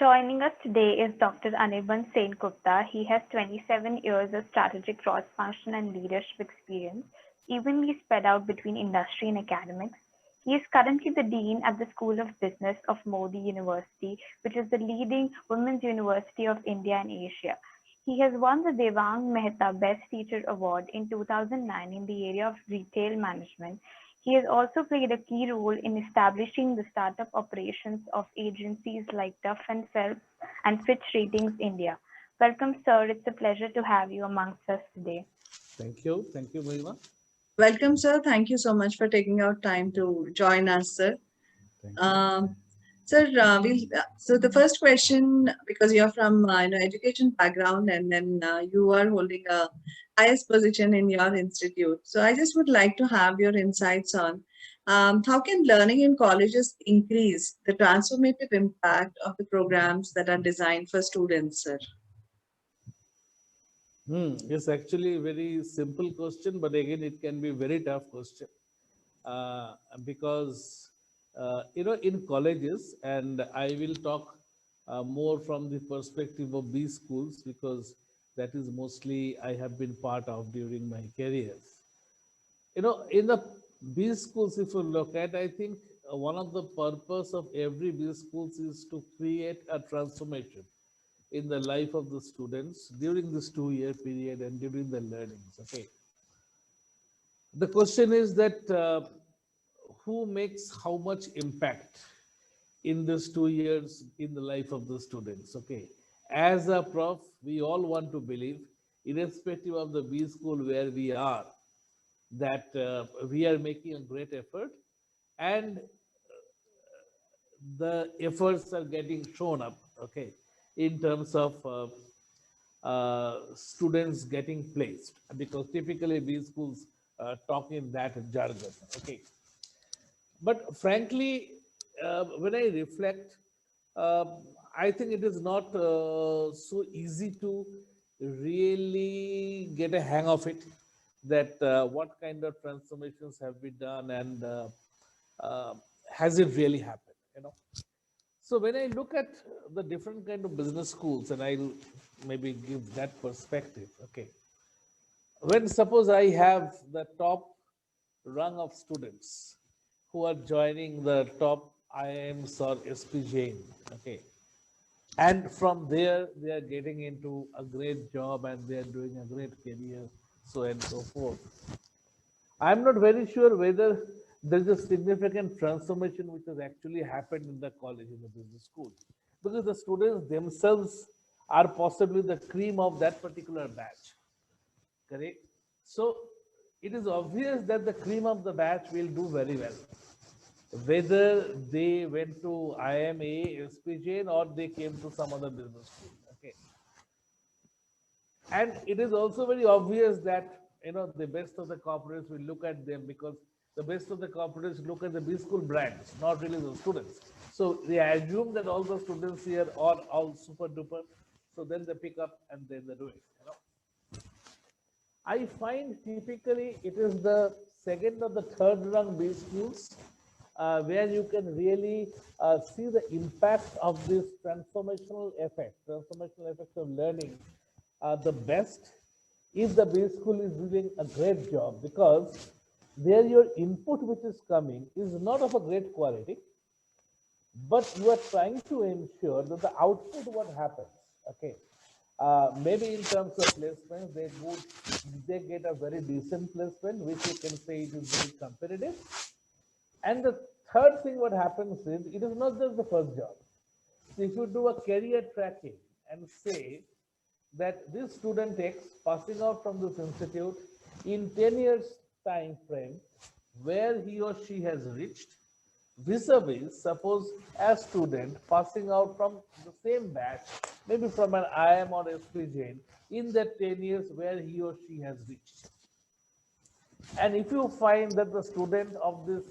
Joining us today is Dr. Anirban Sen Gupta. He has 27 years of strategic cross-function and leadership experience, evenly spread out between industry and academics. He is currently the Dean at the School of Business of Modi University, which is the leading women's university of India and Asia. He has won the Devang Mehta Best Teacher Award in 2009 in the area of retail management. He has also played a key role in establishing the startup operations of agencies like Duff and Phelps and Fitch Ratings India. Welcome, sir. It's a pleasure to have you amongst us today. Thank you. Thank you, Mahima. Welcome, sir. Thank you so much for taking out time to join us, sir. Thank you. Um, so the first question, because you're from education background and then you are holding a highest position in your institute. So I just would like to have your insights on how can learning in colleges increase the transformative impact of the programs that are designed for students, sir? It's actually a very simple question, but again, it can be a very tough question because in colleges, and I will talk more from the perspective of B schools because that is mostly I have been part of during my careers. In the B schools, if you look at, I think one of the purpose of every B schools is to create a transformation in the life of the students during this 2 year period and during the learnings. Okay. The question is that who makes how much impact in this 2 years in the life of the students? Okay. As a prof, we all want to believe, irrespective of the B school where we are, that we are making a great effort and the efforts are getting shown up, okay, in terms of students getting placed, because typically these schools talk in that jargon, okay. But frankly, when I reflect, I think it is not so easy to really get a hang of it, that what kind of transformations have been done and uh, has it really happened. So when I look at the different kind of business schools, and I'll maybe give that perspective, okay. When suppose I have the top rung of students who are joining the top IIMs or SP Jain, okay, and from there they are getting into a great job and they are doing a great career, so and so forth. I'm not very sure whether there's a significant transformation which has actually happened in the college, in the business school, because the students themselves are possibly the cream of that particular batch. Correct? So it is obvious that the cream of the batch will do very well, whether they went to IMA, SPJ, or they came to some other business school. Okay. And it is also very obvious that the best of the corporates will look at them, because the best of the corporates look at the B school brands, not really the students. So they assume that all the students here are all super duper. So then they pick up and then they do it. I find typically it is the second or the third rung B schools where you can really see the impact of this transformational effect of learning the best, if the B school is doing a great job, because there your input which is coming is not of a great quality, but you are trying to ensure that the output what happens, okay, maybe in terms of placements they get a very decent placement, which you can say it is very competitive. And the third thing what happens is, it is not just the first job. So if you do a career tracking and say that this student X passing out from this institute in 10 years time frame, where he or she has reached, vis-a-vis, suppose a student passing out from the same batch, maybe from an IM or SP Jain, in that 10 years where he or she has reached. And if you find that the student of this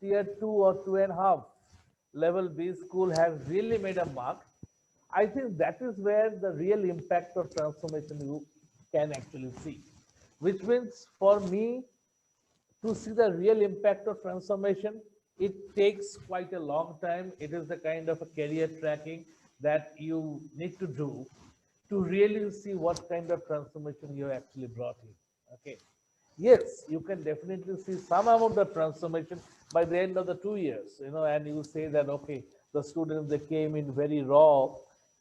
tier 2 or 2.5 level B school has really made a mark, I think that is where the real impact of transformation you can actually see. Which means for me to see the real impact of transformation, it takes quite a long time. It is the kind of a career tracking that you need to do to really see what kind of transformation you actually brought in. Okay. Yes, you can definitely see some amount of transformation by the end of the 2 years, and you say that, okay, the students, they came in very raw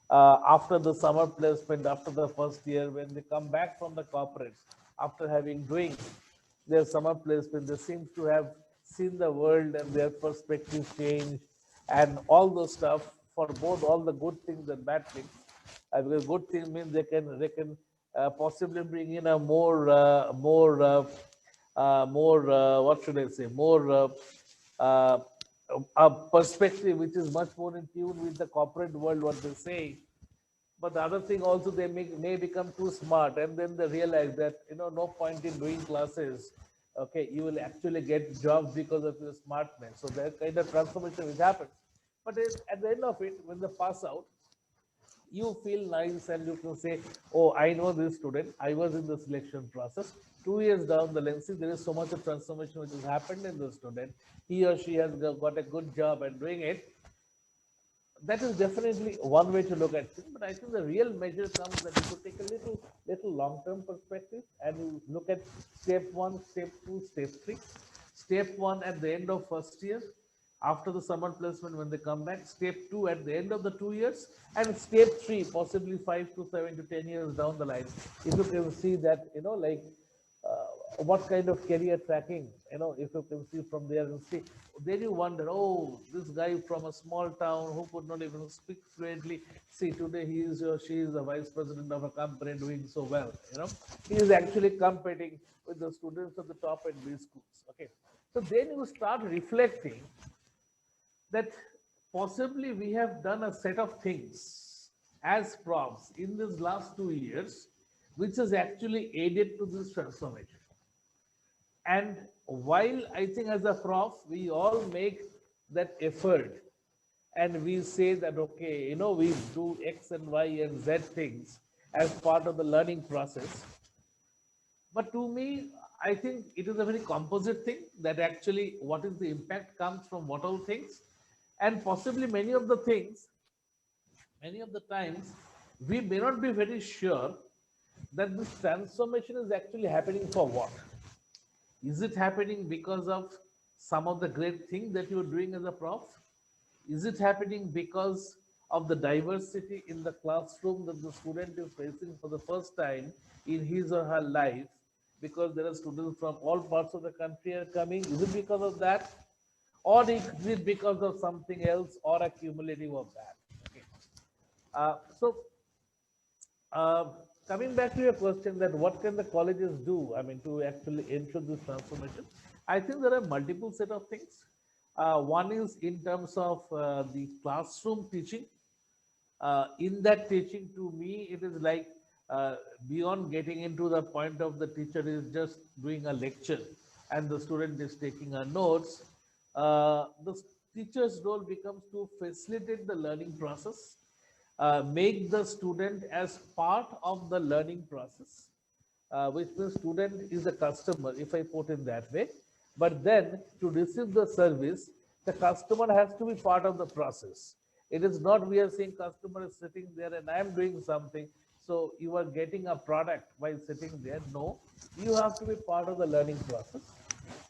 after the summer placement, after the first year, when they come back from the corporates, after having doing their summer placement, they seem to have seen the world and their perspective change and all those stuff for both all the good things and bad things. Because good thing means they can possibly bring in a more what should I say, more uh, a perspective which is much more in tune with the corporate world, what they say. But the other thing also, they may become too smart, and then they realize that no point in doing classes. Okay, you will actually get jobs because of your smartness. So that kind of transformation which happens. But at the end of it, when they pass out, you feel nice and you can say, oh, I know this student, I was in the selection process. 2 years down the line, see, there is so much of transformation which has happened in the student. He or she has got a good job and doing it. That is definitely one way to look at things. But I think the real measure comes that you could take a little long-term perspective and you look at step one, step two, step three. Step one at the end of first year, after the summer placement when they come back. Step two at the end of the 2 years, and step three possibly 5 to 7 to 10 years down the line. If you can see that, like what kind of career tracking, if you can see from there and see, then you wonder, oh, this guy from a small town who could not even speak fluently, see, today he is or she is the vice president of a company doing so well, he is actually competing with the students at the top in these schools. Okay, so then you start reflecting that possibly we have done a set of things as profs in these last 2 years, which has actually aided to this transformation. And while I think as a prof, we all make that effort and we say that, okay, we do X and Y and Z things as part of the learning process. But to me, I think it is a very composite thing, that actually what is the impact comes from what all things. And possibly many of the things, many of the times, we may not be very sure that this transformation is actually happening for what. Is it happening because of some of the great things that you're doing as a prof? Is it happening because of the diversity in the classroom that the student is facing for the first time in his or her life? Because there are students from all parts of the country are coming. Is it because of that? Or is it because of something else or a cumulative of that? Okay. So uh, coming back to your question, that what can the colleges do, I mean, to actually ensure this transformation? I think there are multiple set of things. One is in terms of the classroom teaching. In that teaching, to me, it is like beyond getting into the point of the teacher is just doing a lecture and the student is taking a notes. The teacher's role becomes to facilitate the learning process, make the student as part of the learning process, which means student is the customer, if I put it that way. But then to receive the service, the customer has to be part of the process. It is not we are saying customer is sitting there and I am doing something, so you are getting a product by sitting there. No, you have to be part of the learning process.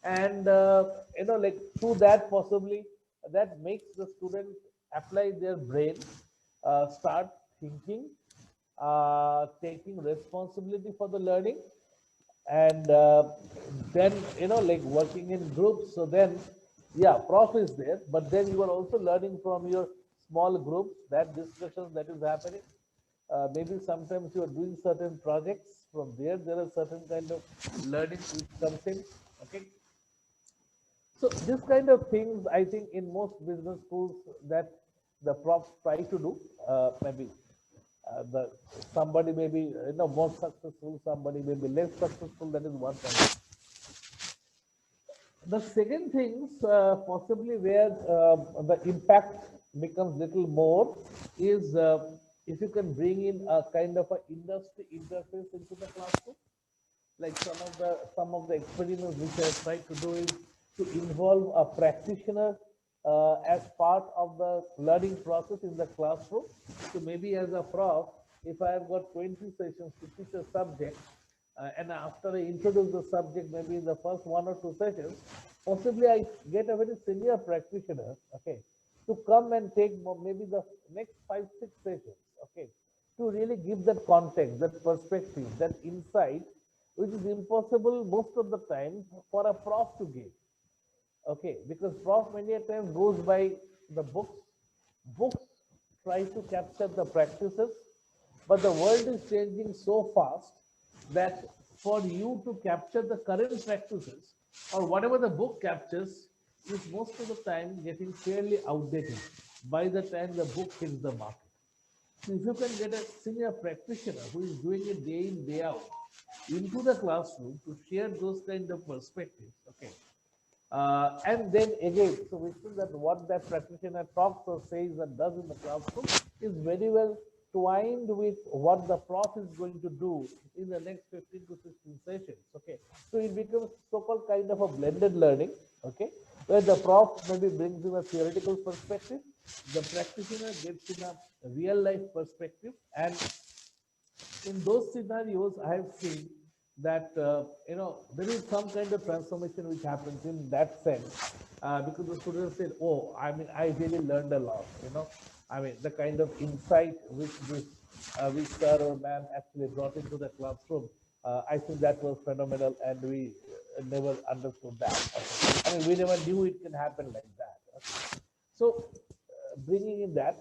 And like through that, possibly that makes the student apply their brain, start thinking, taking responsibility for the learning, and then like working in groups. So then, yeah, prof is there, but then you are also learning from your small groups, that discussions that is happening. Maybe sometimes you are doing certain projects. From there are certain kind of learning which comes in. Okay, so this kind of things, I think, in most business schools that the profs try to do. Maybe the somebody may be more successful, somebody may be less successful. That is one thing. The second things, possibly where the impact becomes little more, is if you can bring in a kind of a industry interface into the classroom. Like some of the experiments which I have tried to do is to involve a practitioner as part of the learning process in the classroom. So maybe as a prof, if I have got 20 sessions to teach a subject, and after I introduce the subject, maybe in the first 1 or 2 sessions, possibly I get a very senior practitioner, okay, to come and take maybe the next 5, 6 sessions, okay, to really give that context, that perspective, that insight, which is impossible most of the time for a prof to give. Okay, because prof many a times goes by the books. Books try to capture the practices, but the world is changing so fast that for you to capture the current practices or whatever the book captures is most of the time getting fairly outdated by the time the book hits the market. So if you can get a senior practitioner who is doing it day in, day out into the classroom to share those kind of perspectives, okay, and then again, so we feel that what that practitioner talks or says and does in the classroom is very well twined with what the prof is going to do in the next 15 to 16 sessions. Okay, so it becomes so-called kind of a blended learning. Okay, where the prof maybe brings in a theoretical perspective, the practitioner gets in a real life perspective, and in those scenarios, I have seen that there is some kind of transformation which happens in that sense because the students said, "Oh, I mean, I really learned a lot." I mean, the kind of insight which sir or ma'am actually brought into the classroom. I think that was phenomenal, and we never understood that. Okay. I mean, we never knew it can happen like that. Okay. So, bringing in that,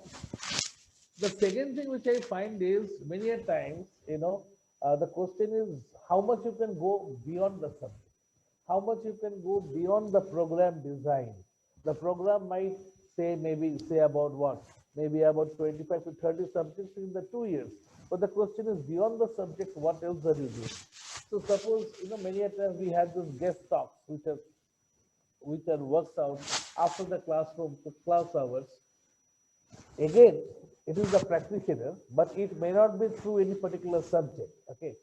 the second thing which I find is many a times, the question is how much you can go beyond the subject, how much you can go beyond the program design. The program might say maybe say about what, maybe about 25 to 30 subjects in the 2 years. But the question is beyond the subject, what else are you doing? So suppose many a times we had those guest talks which are works out after the classroom class hours. Again, it is the practitioner, but it may not be through any particular subject. Okay.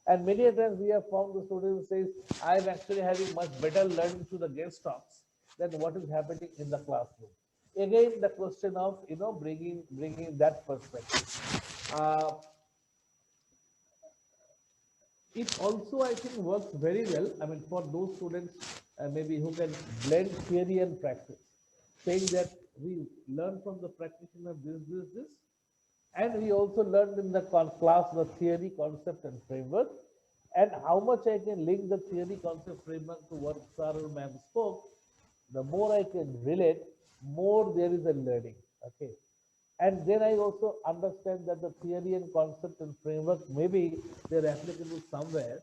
And many a times we have found the student says, I'm actually having much better learning through the guest talks than what is happening in the classroom. Again, the question of bringing that perspective. It also, I think, works very well. I mean, for those students maybe who can blend theory and practice, saying that we learn from the practitioner this, and we also learned in the class the theory, concept, and framework, and how much I can link the theory, concept, framework to what sir or ma'am spoke. The more I can relate, more there is a learning. Okay. And then I also understand that the theory and concept and framework, maybe they're applicable somewhere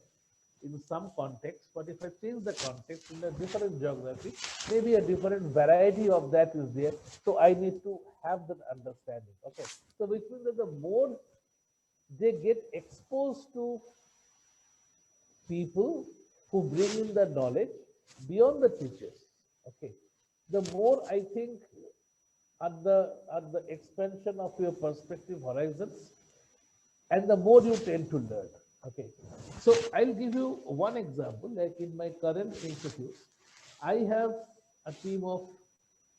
in some context, but if I change the context in a different geography, maybe a different variety of that is there. So I need to have that understanding. Okay. So which means that the more they get exposed to people who bring in the knowledge beyond the teachers, okay, the more I think at the expansion of your perspective horizons, and the more you tend to learn. Okay, so I'll give you one example. Like in my current institute, I have a team of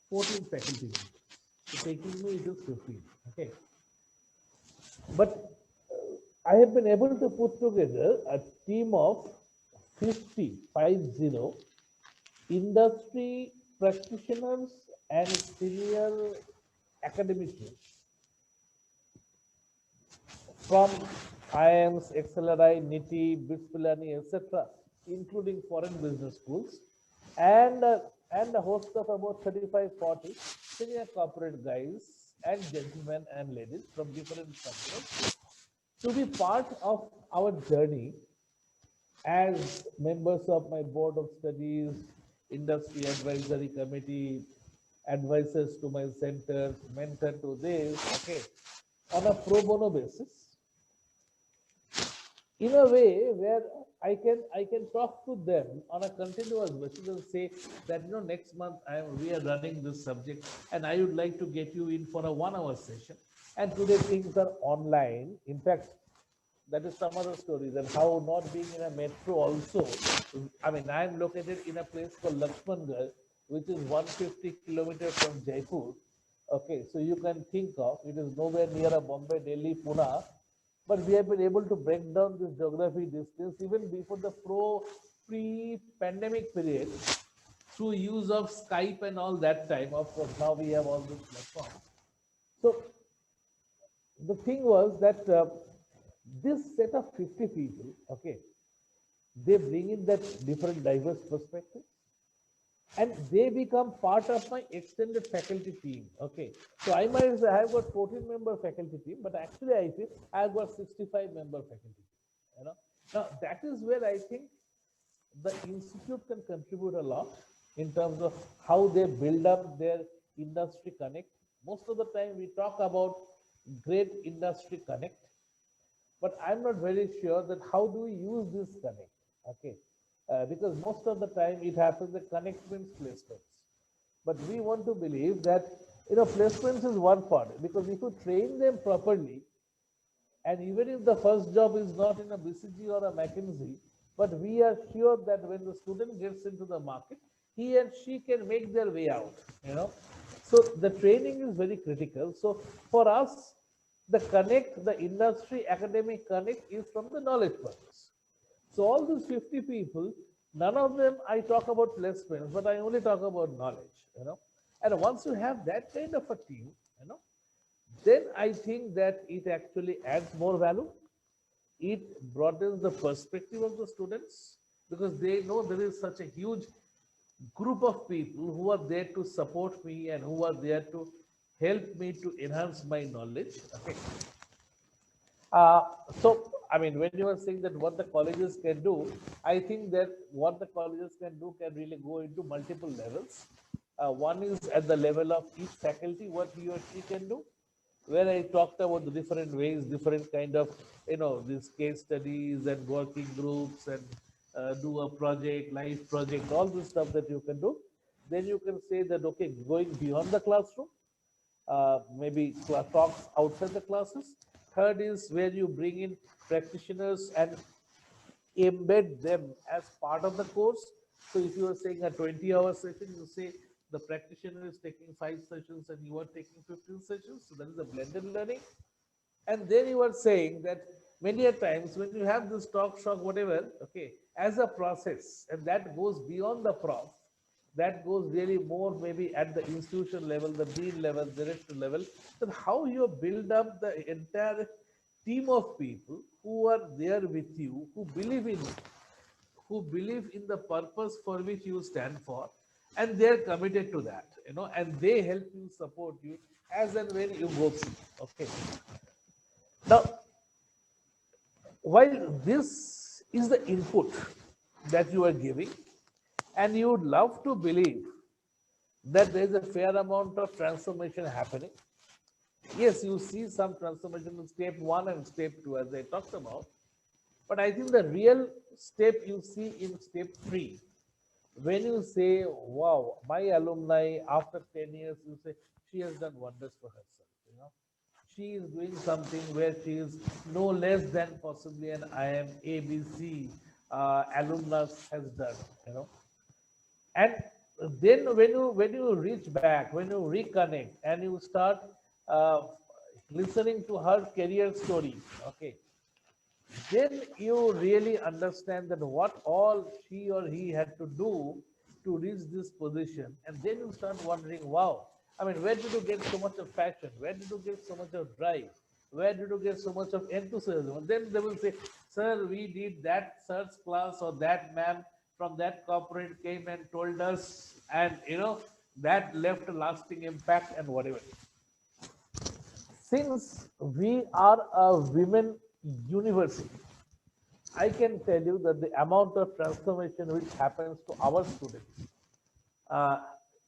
14 faculty members. So taking me it is 15. Okay, but I have been able to put together a team of 50 industry practitioners and senior academicians from IIMs, XLRI, NITI, BITS Pilani, etc., including foreign business schools, and and a host of about 35, 40 senior corporate guys and gentlemen and ladies from different countries to be part of our journey as members of my board of studies, industry advisory committee, advisors to my centers, mentor to this, okay, on a pro bono basis, in a way where I can talk to them on a continuous basis and say that next month we are running this subject and I would like to get you in for a 1 hour session. And today things are online. In fact, that is some other stories, and how not being in a metro also. I mean, I am located in a place called Lakshmangarh, which is 150 kilometers from Jaipur. Okay, so you can think of it is nowhere near a Bombay, Delhi, Pune, but we have been able to break down this geography distance even before the pre-pandemic period through use of Skype and all that time. Of course, now we have all these platforms. So the thing was that this set of 50 people, okay, they bring in that different diverse perspectives and they become part of my extended faculty team. Okay, so I might say I've got 14-member faculty team, but actually I say I've got 65-member faculty team. Now that is where I think the institute can contribute a lot in terms of how they build up their industry connect. Most of the time we talk about great industry connect, but I'm not very sure that how do we use this connect, okay? Because most of the time it happens that connect means placements. But we want to believe that, placements is one part, because if you train them properly, and even if the first job is not in a BCG or a McKinsey, but we are sure that when the student gets into the market, he and she can make their way out. So the training is very critical. So for us, the connect, the industry academic connect is from the knowledge purpose. So all these 50 people, none of them I talk about placements, but I only talk about knowledge. And once you have that kind of a team, then I think that it actually adds more value. It broadens the perspective of the students because they know there is such a huge group of people who are there to support me and who are there to help me to enhance my knowledge. Okay. Uh, so, I mean, when you are saying that what the colleges can do, I think that what the colleges can do can really go into multiple levels. One is at the level of each faculty, what he or she can do, where I talked about the different ways, different kind of, these case studies and working groups and do a project, live project, all this stuff that you can do. Then you can say that, okay, going beyond the classroom, maybe talks outside the classes. Third is where you bring in practitioners and embed them as part of the course. So if you are saying a 20-hour session, you say the practitioner is taking 5 sessions and you are taking 15 sessions. So that is a blended learning. And then you are saying that many a times when you have this talk, shock, whatever, okay, as a process, and that goes beyond the prof, that goes really more maybe at the institution level, the dean level, director level, then how you build up the entire team of people who are there with you, who believe in you, who believe in the purpose for which you stand for, and they're committed to that, and they help you, support you as and when you go through. Okay. Now, while this is the input that you are giving, and you would love to believe that there is a fair amount of transformation happening. Yes, you see some transformation in step 1 and step 2, as I talked about. But I think the real step you see in step 3, when you say, wow, my alumni, after 10 years, you say, she has done wonders for herself. She is doing something where she is no less than possibly an IM ABC alumnus has done. And then when you reach back, when you reconnect and you start uh, listening to her career story, okay, then you really understand that what all she or he had to do to reach this position. And then you start wondering, wow, I mean, where did you get so much of passion? Where did you get so much of drive? Where did you get so much of enthusiasm? And then they will say, sir, we did that search class, or that ma'am from that corporate came and told us, and that left a lasting impact and whatever. Since we are a women university, I can tell you that the amount of transformation which happens to our students uh,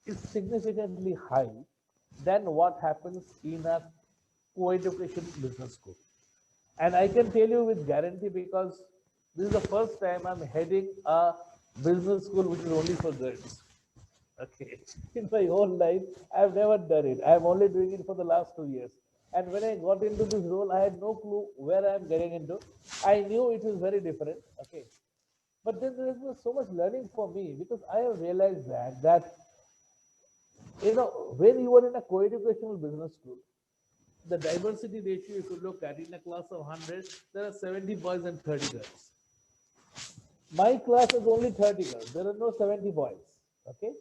is significantly high than what happens in a co-education business school. And I can tell you with guarantee, because this is the first time I'm heading a business school which is only for girls. Okay. In my whole life, I've never done it. I'm only doing it for the last 2 years. And when I got into this role, I had no clue where I'm getting into. I knew it was very different. Okay. But then there is so much learning for me, because I have realized that when you are in a co-educational business school, the diversity ratio, if you look at in a class of 100, there are 70 boys and 30 girls. My class is only 30 girls. There are no 70 boys. Okay?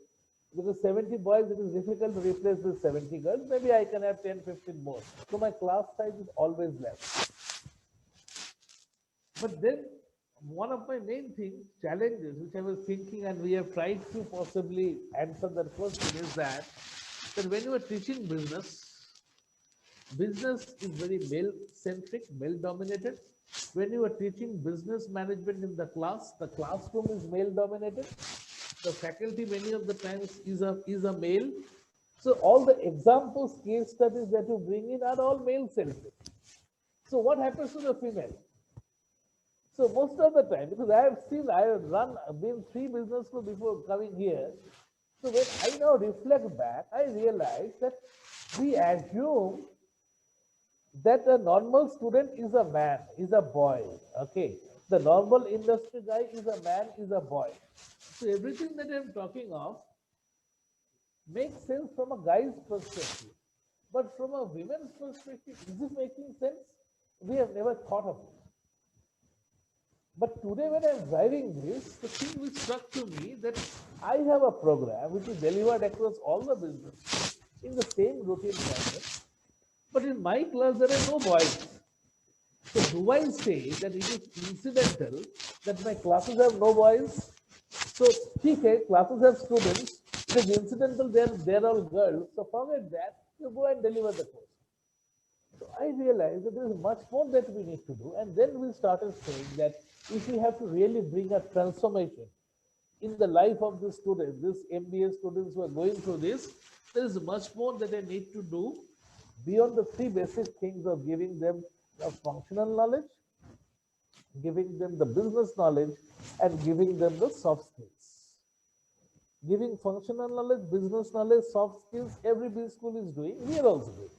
Because 70 boys, it is difficult to replace with 70 girls. Maybe I can have 10, 15 more. So my class size is always less. But then one of my main challenges, which I was thinking, and we have tried to possibly answer that question, is that when you are teaching business, business is very male centric, male dominated. When you are teaching business management in the classroom is male dominated. The faculty many of the times is a male. So all the examples, case studies that you bring in are all male centric. So what happens to the female? So most of the time, because I have been 3 business schools before coming here. So when I now reflect back, I realize that we assume that a normal student is a man, is a boy. Okay. The normal industry guy is a man, is a boy. So everything that I'm talking of makes sense from a guy's perspective. But from a women's perspective, is it making sense? We have never thought of it. But today when I'm driving this, the thing which struck to me that I have a program which is delivered across all the businesses in the same routine pattern. But in my class, there are no boys. So do I say that it is incidental that my classes have no boys? So classes have students. It is incidental, they're all girls. So forget that. You go and deliver the course. So I realized that there is much more that we need to do. And then we started saying that if we have to really bring a transformation in the life of the student, this MBA students who are going through this, there is much more that I need to do beyond the 3 basic things of giving them the functional knowledge, giving them the business knowledge, and giving them the soft skills. Giving functional knowledge, business knowledge, soft skills, every business school is doing, we are also doing.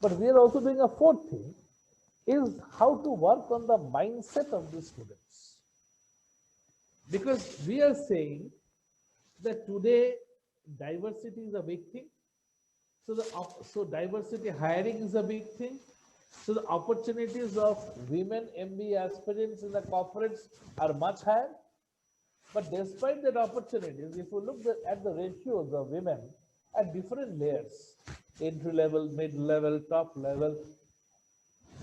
But we are also doing a 4th thing, is how to work on the mindset of the students. Because we are saying that today diversity is a big thing. So diversity hiring is a big thing. So the opportunities of women MBA aspirants in the corporates are much higher. But despite that opportunities, if you look at the ratios of women at different layers, entry level, mid level, top level,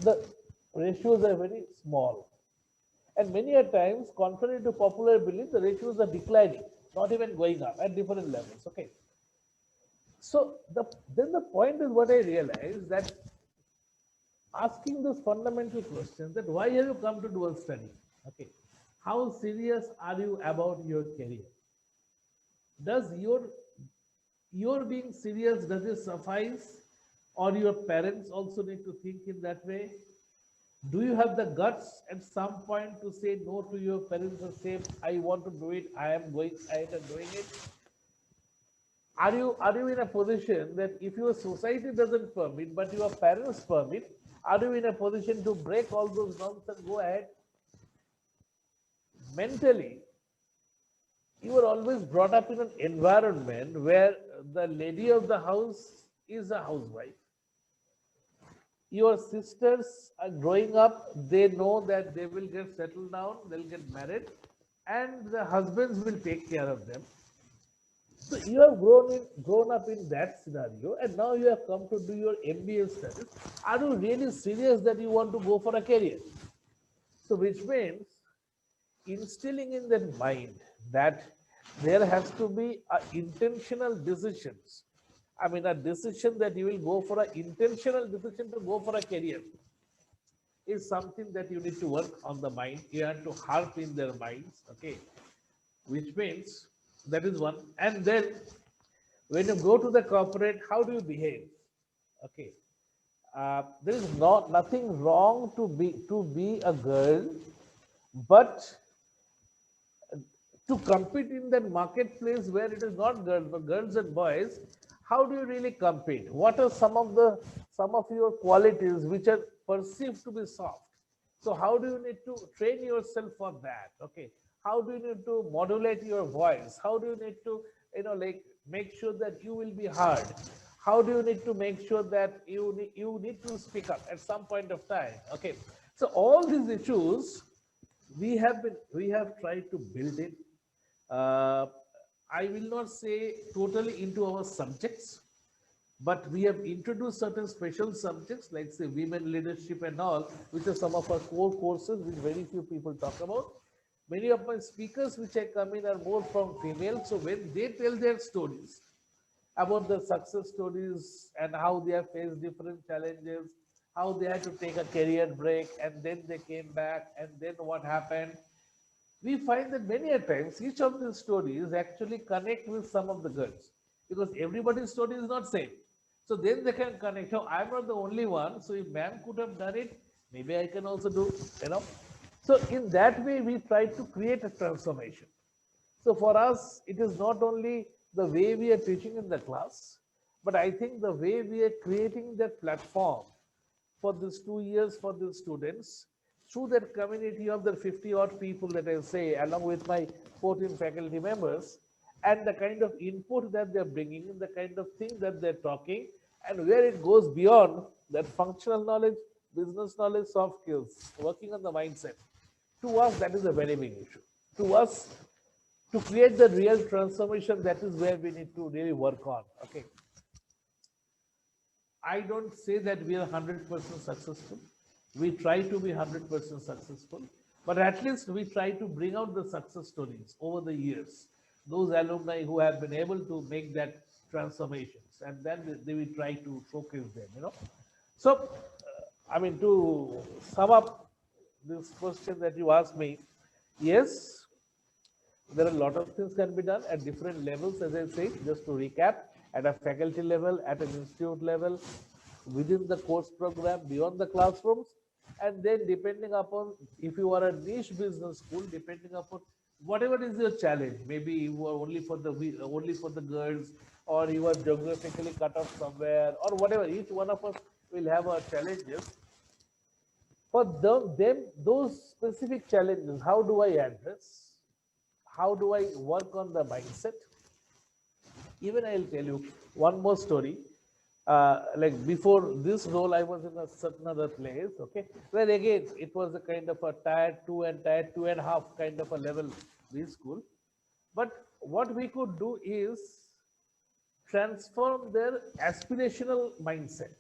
the ratios are very small. And many a times, contrary to popular belief, the ratios are declining, not even going up at different levels. Okay. So then the point is what I realized, that asking those fundamental questions, that why have you come to dual study? Okay. How serious are you about your career? Does your being serious, does it suffice? Or your parents also need to think in that way? Do you have the guts at some point to say no to your parents and say, I want to do it, I am going ahead and doing it? Are you in a position that if your society doesn't permit, but your parents permit, are you in a position to break all those norms and go ahead? Mentally, you were always brought up in an environment where the lady of the house is a housewife. Your sisters are growing up, they know that they will get settled down, they'll get married, and the husbands will take care of them. So you have grown up in that scenario, and now you have come to do your MBA studies. Are you really serious that you want to go for a career? So which means instilling in their mind that there has to be intentional decisions. I mean, a decision that you will go for an intentional decision to go for a career is something that you need to work on the mind. You have to harp in their minds, okay? Which means that is one. And then when you go to the corporate, how do you behave? Okay. There is nothing wrong to be a girl, but to compete in that marketplace where it is not girls but girls and boys, how do you really compete? What are some of your qualities which are perceived to be soft? So how do you need to train yourself for that? Okay, how do you need to modulate your voice? How do you need to like make sure that you will be heard? How do you need to make sure that you need to speak up at some point of time? Okay, so all these issues we have tried to build it. uh, I will not say totally into our subjects, but we have introduced certain special subjects like say women leadership and all, which are some of our core courses which very few people talk about. Many of my speakers which I come in are more from female, so when they tell their stories about the success stories and how they have faced different challenges, how they had to take a career break and then they came back and then what happened, we find that many a times each of these stories actually connect with some of the girls, because everybody's story is not same. So then they can connect. So I'm not the only one. So if ma'am could have done it, maybe I can also do, you know. So in that way, we try to create a transformation. So for us, it is not only the way we are teaching in the class, but I think the way we are creating that platform for these 2 years for the students through that community of the 50 odd people that I say, along with my 14 faculty members, and the kind of input that they're bringing, the kind of thing that they're talking, and where it goes beyond that functional knowledge, business knowledge, soft skills, working on the mindset. To us, that is a very big issue. To us, to create the real transformation, that is where we need to really work on. Okay. I don't say that we are 100% successful. We try to be 100% successful, but at least we try to bring out the success stories over the years. Those alumni who have been able to make that transformations, and then they will try to showcase them. So, I mean, to sum up this question that you asked me, yes, there are a lot of things can be done at different levels, as I say, just to recap, at a faculty level, at an institute level, within the course program, beyond the classrooms, and then depending upon if you are a niche business school, depending upon whatever is your challenge, maybe you are only for the girls, or you are geographically cut off somewhere, or whatever. Each one of us will have our challenges. For them, those specific challenges, how do I address? How do I work on the mindset? Even I'll tell you one more story. Like before this role, I was in a certain other place, okay, where again it was a kind of a tier 2 and tier 2.5 kind of a level B school. But what we could do is transform their aspirational mindset.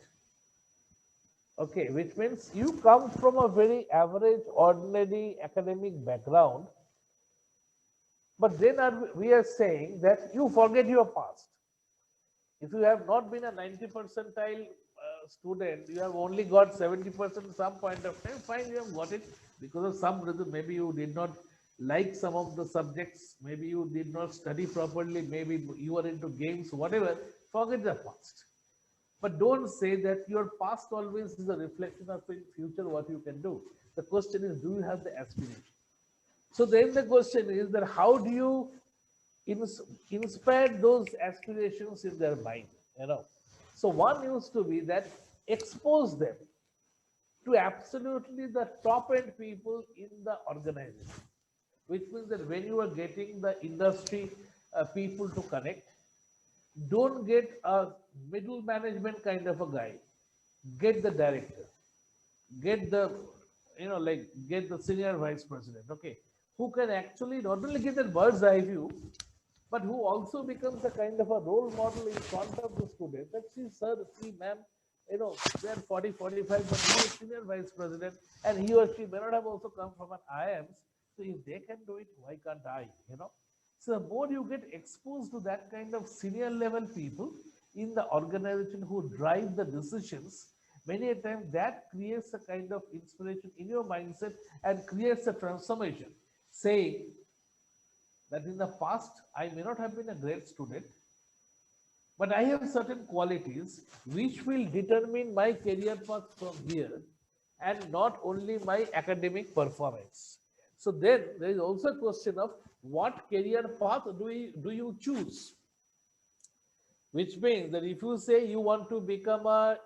Okay, which means you come from a very average, ordinary academic background, but then we are saying that you forget your past. If you have not been a 90 percentile student, you have only got 70% some point of time, fine, you have got it because of some reason. Maybe you did not like some of the subjects, maybe you did not study properly, maybe you were into games, whatever, forget the past. But don't say that your past always is a reflection of in future what you can do. The question is, do you have the aspiration? So then the question is that how do you inspire those aspirations in their mind? So one used to be that expose them to absolutely the top end people in the organization, which means that when you are getting the industry people to connect, don't get a middle management kind of a guy, get the director, get the get the senior vice president, okay, who can actually not only get that bird's eye view, but who also becomes a kind of a role model in front of the student, that see sir, see ma'am, they're 40 45, but he is senior vice president and he or she may not have also come from an IIMs. So if they can do it, why can't I? So the more you get exposed to that kind of senior level people in the organization who drive the decisions, many a time that creates a kind of inspiration in your mindset and creates a transformation, saying that in the past I may not have been a great student, but I have certain qualities which will determine my career path from here, and not only my academic performance. So then there is also a question of what career path do you choose? Which means that if you say you want to become a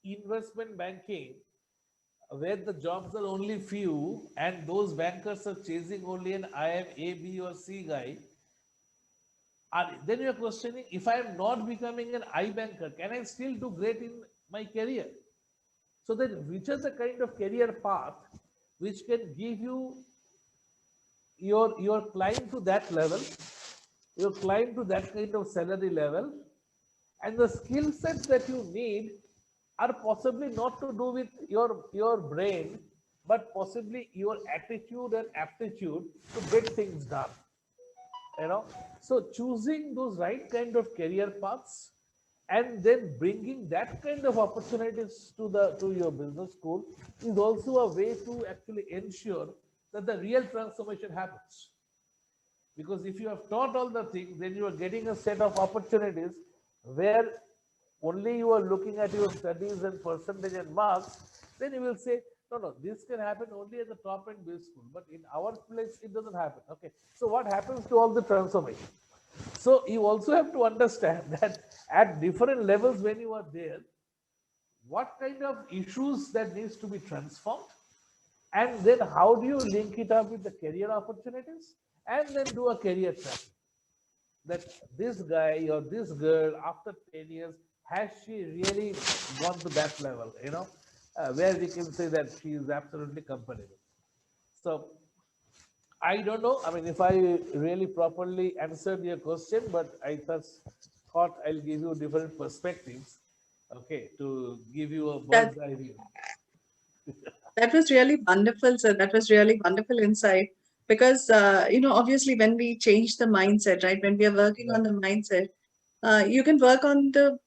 investment banking, where the jobs are only few and those bankers are chasing only an IIM A, B or C guy, Then you're questioning, if I am not becoming an iBanker, can I still do great in my career? So then, which is the kind of career path which can give you your climb to that level, your climb to that kind of salary level, and the skill sets that you need are possibly not to do with your brain, but possibly your attitude and aptitude to get things done. So choosing those right kind of career paths and then bringing that kind of opportunities to your business school is also a way to actually ensure that the real transformation happens. Because if you have taught all the things, then you are getting a set of opportunities where only you are looking at your studies and percentage and marks. Then you will say, no, no, this can happen only at the top end base school, but in our place it doesn't happen. Okay, so what happens to all the transformation? So you also have to understand that at different levels when you are there, what kind of issues that needs to be transformed, and then how do you link it up with the career opportunities, and then do a career track, that this guy or this girl after 10 years, has she really gone to that level, where we can say that she is absolutely competitive. So I don't know, I mean, if I really properly answered your question, but I just thought I'll give you different perspectives, okay, to give you a That bird's eye view. that was really wonderful, sir. That was really wonderful insight. Because obviously, when we change the mindset, right? When we are working on Right. the mindset, you can work on the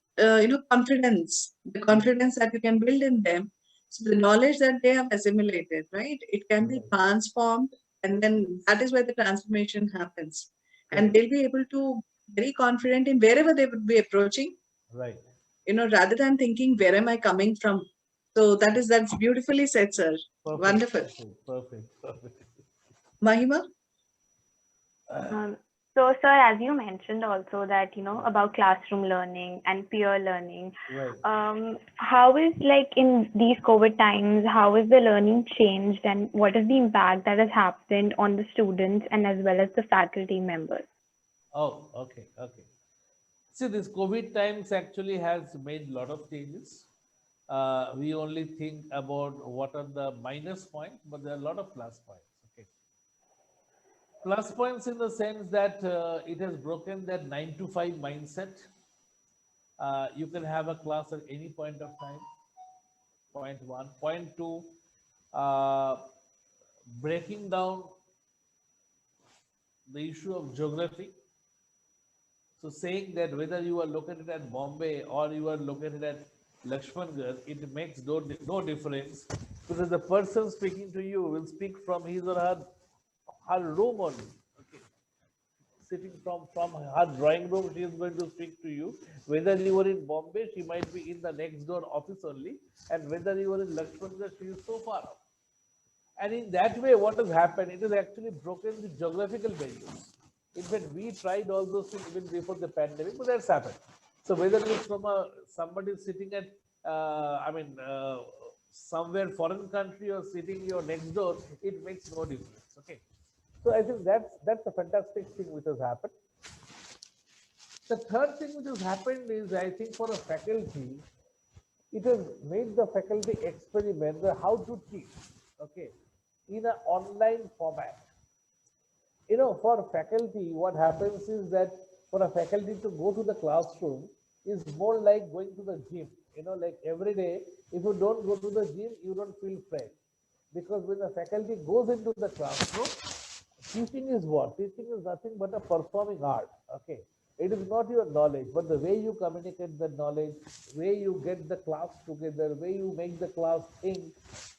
confidence, the confidence that you can build in them. So the knowledge that they have assimilated, right? It can be Right. transformed, and then that is where the transformation happens. And Correct. they'll be able to very confident in wherever they would be approaching, Right. rather than thinking, where am I coming from? So that's beautifully said, sir. Perfect. Wonderful. Perfect. Perfect. Perfect. Mahima? Um, so, sir, as you mentioned also that, about classroom learning and peer learning, Right. how is like in these COVID times, how is the learning changed and what is the impact that has happened on the students and as well as the faculty members? Oh, okay. Okay. See, this COVID times actually has made a lot of changes. We only think about what are the minus points, but there are a lot of plus points. Okay, plus points in the sense that it has broken that 9 to 5 mindset. You can have a class at any point of time. Point one. Point two, uh, breaking down the issue of geography. So saying that whether you are located at Bombay or you are located at Lakshmangarh, it makes no difference, because the person speaking to you will speak from his or her room only. Okay. Sitting from her drawing room, she is going to speak to you. Whether you are in Bombay, she might be in the next door office only. And whether you are in Lakshmangarh, she is so far off. And in that way, what has happened, it has actually broken the geographical barriers. In fact, we tried all those things even before the pandemic, but that's happened. So whether it's from somebody sitting at, somewhere foreign country or sitting your next door, it makes no difference. Okay. So I think that's a fantastic thing which has happened. The third thing which has happened is, I think, for a faculty, it has made the faculty experiment how to teach, okay, in an online format. For faculty, what happens is that for a faculty to go to the classroom is more like going to the gym. Like every day, if you don't go to the gym, you don't feel fresh. Because when the faculty goes into the classroom, teaching is what? Teaching is nothing but a performing art. Okay. It is not your knowledge, but the way you communicate the knowledge, way you get the class together, way you make the class think,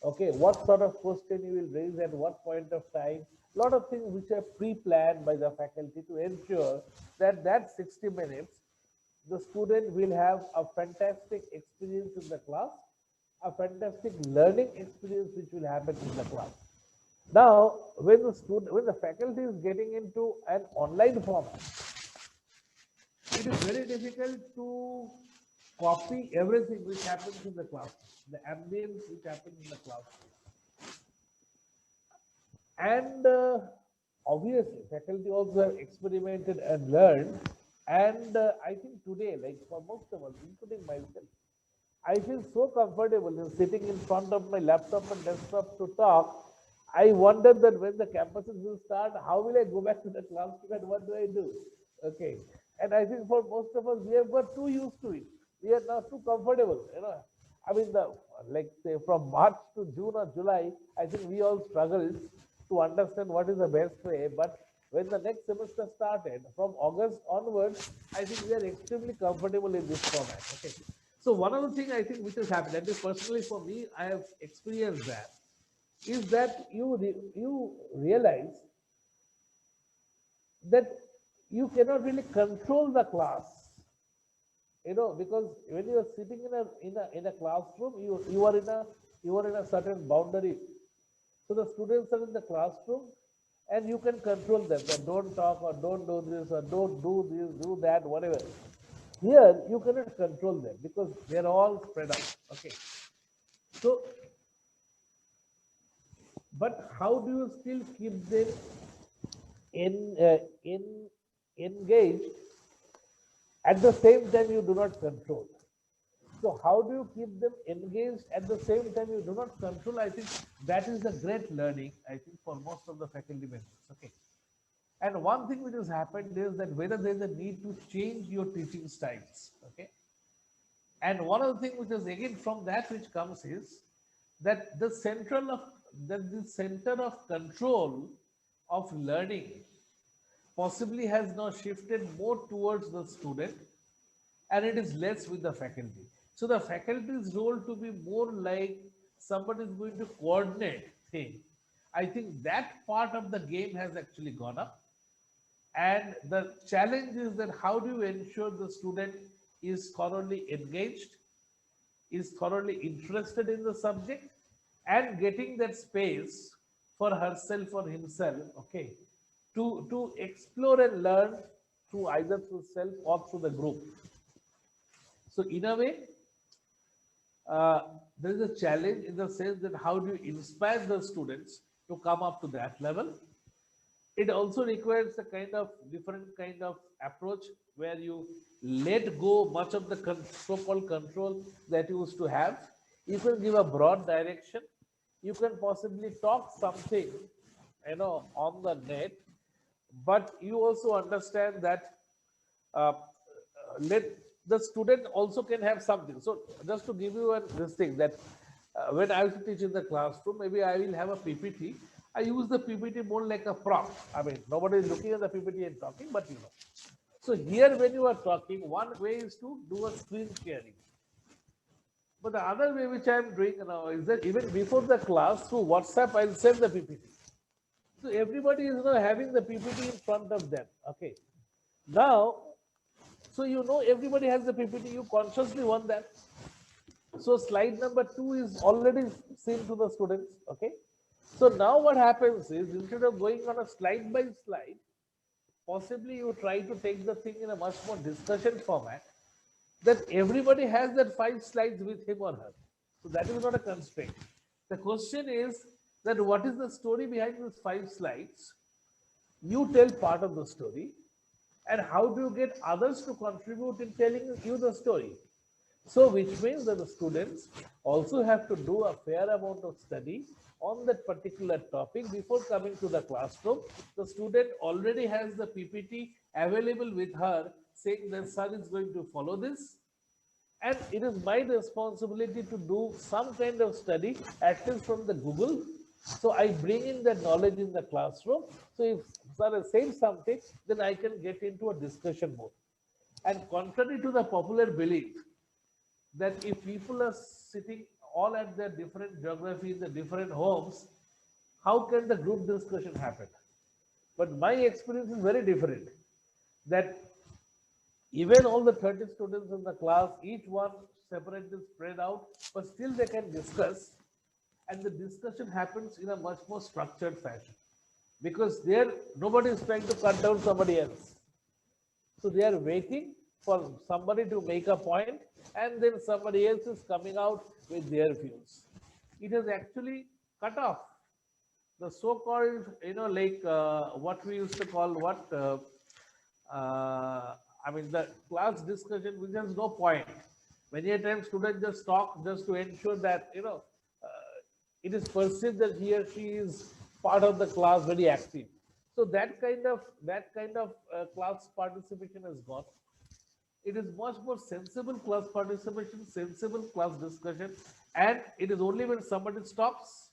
okay, what sort of question you will raise at what point of time. A lot of things which are pre-planned by the faculty to ensure that 60 minutes, the student will have a fantastic experience in the class, a fantastic learning experience which will happen in the class. Now, when the faculty is getting into an online format, it is very difficult to copy everything which happens in the classroom, the ambience which happens in the classroom. And obviously faculty also have experimented and learned, and I think today, like for most of us, including myself, I feel so comfortable in sitting in front of my laptop and desktop to talk. I wonder that when the campuses will start, how will I go back to the classroom and what do I do? Okay. And I think for most of us, we have got too used to it. We are now too comfortable, you know. I mean, like say from March to June or July, I think we all struggled to understand what is the best way. But when the next semester started, from August onwards, I think we are extremely comfortable in this format. Okay. So one of the things I think which has happened, and this personally for me, I have experienced that, is that you realize that you cannot really control the class, you know, because when you are sitting in a classroom, you are in a certain boundary. So the students are in the classroom, and you can control them. That don't talk or don't do this or don't do this, do that, whatever. Here you cannot control them because they are all spread out. Okay. So, but how do you still keep them in engaged at the same time you do not control? So how do you keep them engaged at the same time you do not control? I think that is the great learning, I think, for most of the faculty members. Okay. And one thing which has happened is that whether there is a need to change your teaching styles. Okay. And one of the things which is again from that which comes is that the center of control of learning possibly has now shifted more towards the student, and it is less with the faculty. So the faculty's role to be more like somebody is going to coordinate thing. I think that part of the game has actually gone up. And the challenge is that how do you ensure the student is thoroughly engaged, is thoroughly interested in the subject, and getting that space for herself or himself, okay, to explore and learn through either through self or through the group. So in a way, uh, there is a challenge in the sense that how do you inspire the students to come up to that level. It also requires a kind of different kind of approach where you let go much of the so-called control that you used to have. You can give a broad direction. You can possibly talk something, you know, on the net, but you also understand that let the student also can have something. So just to give you this thing that when I used to teach in the classroom, maybe I will have a PPT. I use the PPT more like a prop. I mean, nobody is looking at the PPT and talking, but you know. So here, when you are talking, one way is to do a screen sharing. But the other way which I am doing now is that even before the class through WhatsApp, I'll send the PPT. So everybody is now having the PPT in front of them. Okay. Now, so you know everybody has the PPT. You consciously want that. So slide number 2 is already seen to the students. Okay. So now what happens is instead of going on a slide by slide, possibly you try to take the thing in a much more discussion format that everybody has that 5 slides with him or her. So that is not a constraint. The question is that what is the story behind these 5 slides? You tell part of the story, and how do you get others to contribute in telling you the story? So which means that the students also have to do a fair amount of study on that particular topic before coming to the classroom. The student already has the PPT available with her saying that sir is going to follow this, and it is my responsibility to do some kind of study, at least from the Google. So I bring in that knowledge in the classroom. So if sir is saying something, then I can get into a discussion mode. And contrary to the popular belief that if people are sitting all at their different geographies, the different homes, how can the group discussion happen? But my experience is very different. That even all the 30 students in the class, each one separately spread out, but still they can discuss, and the discussion happens in a much more structured fashion because there nobody is trying to cut down somebody else. So they are waiting for somebody to make a point, and then somebody else is coming out with their views. It has actually cut off the so-called, like what we used to call I mean, the class discussion, which has no point. Many a times students just talk just to ensure that, it is perceived that he or she is part of the class, very active. So that kind of class participation has gone. It is much more sensible class participation, sensible class discussion, and it is only when somebody stops,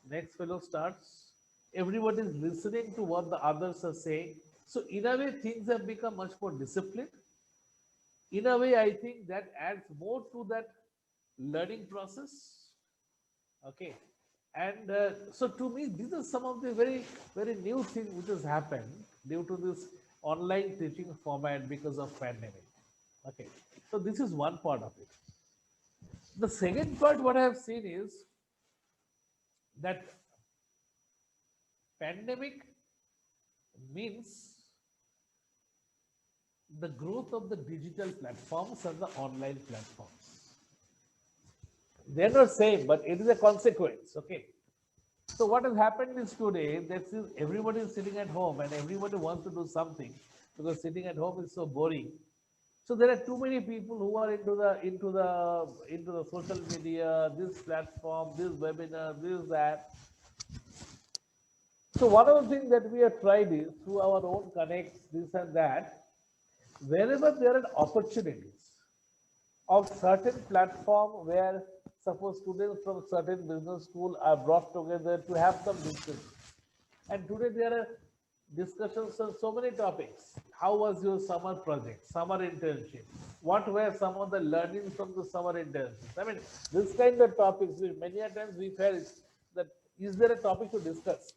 next fellow starts, everybody is listening to what the others are saying. So in a way, things have become much more disciplined. In a way, I think that adds more to that learning process. Okay. And so to me, these are some of the very, very new things which has happened due to this online teaching format because of pandemic. Okay. So this is one part of it. The second part, what I have seen is that pandemic means the growth of the digital platforms and the online platforms. They're not same, but it is a consequence. Okay. So what has happened is today that everybody is sitting at home and everybody wants to do something because sitting at home is so boring. So there are too many people who are into the social media, this platform, this webinar, this that. So one of the things that we have tried is through our own connects, this and that, wherever there are opportunities of certain platform where suppose students from certain business school are brought together to have some discussion. And today there are discussions on so many topics. How was your summer project, summer internship? What were some of the learnings from the summer internships? I mean, this kind of topics, many a times we felt that is there a topic to discuss?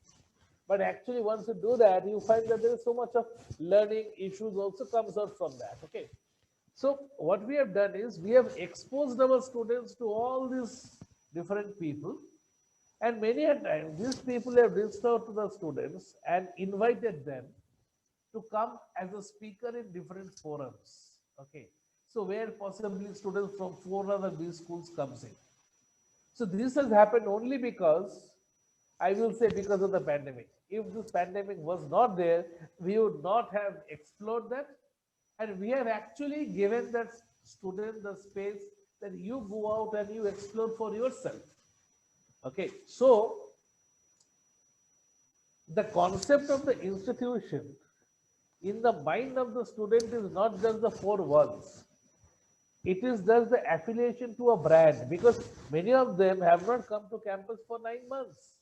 But actually, once you do that, you find that there is so much of learning issues also comes out from that. Okay. So what we have done is we have exposed our students to all these different people, and many a time these people have reached out to the students and invited them to come as a speaker in different forums. Okay. So where possibly students from 4 other B schools comes in. So this has happened only because, I will say, because of the pandemic. If this pandemic was not there, we would not have explored that. And we have actually given that student the space that you go out and you explore for yourself. Okay. So the concept of the institution in the mind of the student is not just the four walls. It is just the affiliation to a brand, because many of them have not come to campus for 9 months.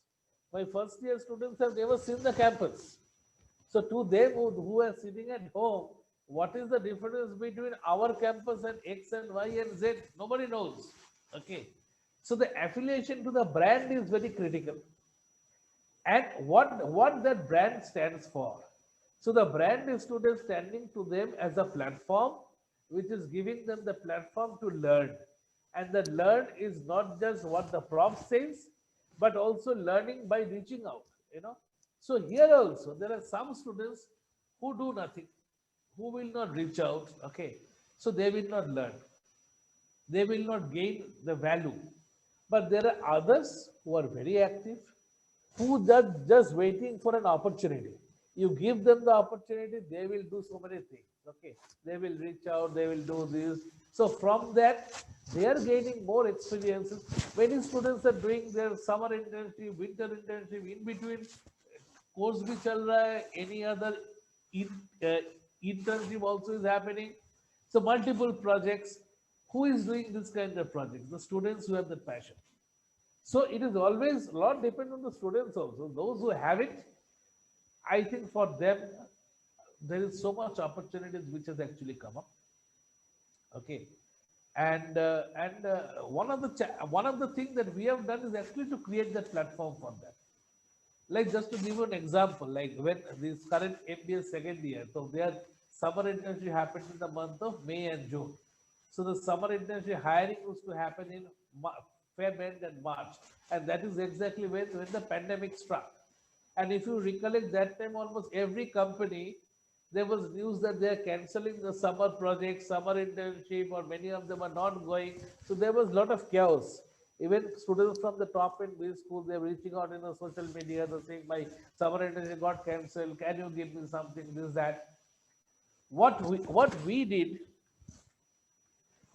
My first year students have never seen the campus. So to them who are sitting at home, what is the difference between our campus and X and Y and Z? Nobody knows. Okay. So the affiliation to the brand is very critical. And what that brand stands for. So the brand is today standing to them as a platform, which is giving them the platform to learn. And the learn is not just what the prof says, but also learning by reaching out, So here also, there are some students who do nothing, who will not reach out, okay? So they will not learn. They will not gain the value. But there are others who are very active, who are just waiting for an opportunity. You give them the opportunity, they will do so many things. Okay, they will reach out, they will do this. So from that, they are gaining more experiences. Many students are doing their summer internship, winter internship, in between course bhi chal raha hai, any other internship also is happening. So multiple projects. Who is doing this kind of projects? The students who have the passion. So it is always a lot depend on the students also. Those who have it, I think for them, there is so much opportunities which has actually come up. Okay. And one of the things that we have done is actually to create that platform for them. Like just to give you an example, like when this current MBA second year, so their summer internship happened in the month of May and June. So the summer internship hiring used to happen in February and March, and that is exactly when the pandemic struck. And if you recollect that time, almost every company, there was news that they are cancelling the summer project, summer internship, or many of them are not going. So there was a lot of chaos. Even students from the top in B school, they're reaching out in the social media, they're saying, my summer internship got cancelled, can you give me something, this, that. What we did,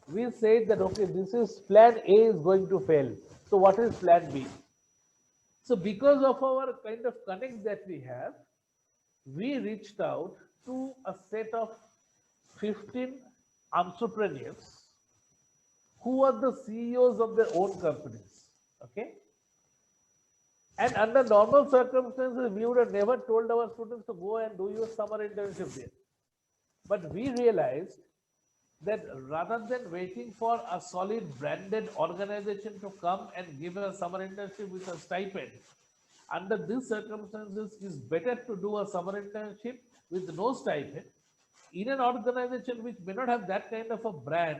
we said that, okay, this is plan A is going to fail. So what is plan B? So because of our kind of connect that we have, we reached out to a set of 15 entrepreneurs who are the CEOs of their own companies. Okay. And under normal circumstances, we would have never told our students to go and do your summer internship there. But we realized that rather than waiting for a solid branded organization to come and give a summer internship with a stipend, under these circumstances, it's better to do a summer internship with no stipend in an organization which may not have that kind of a brand,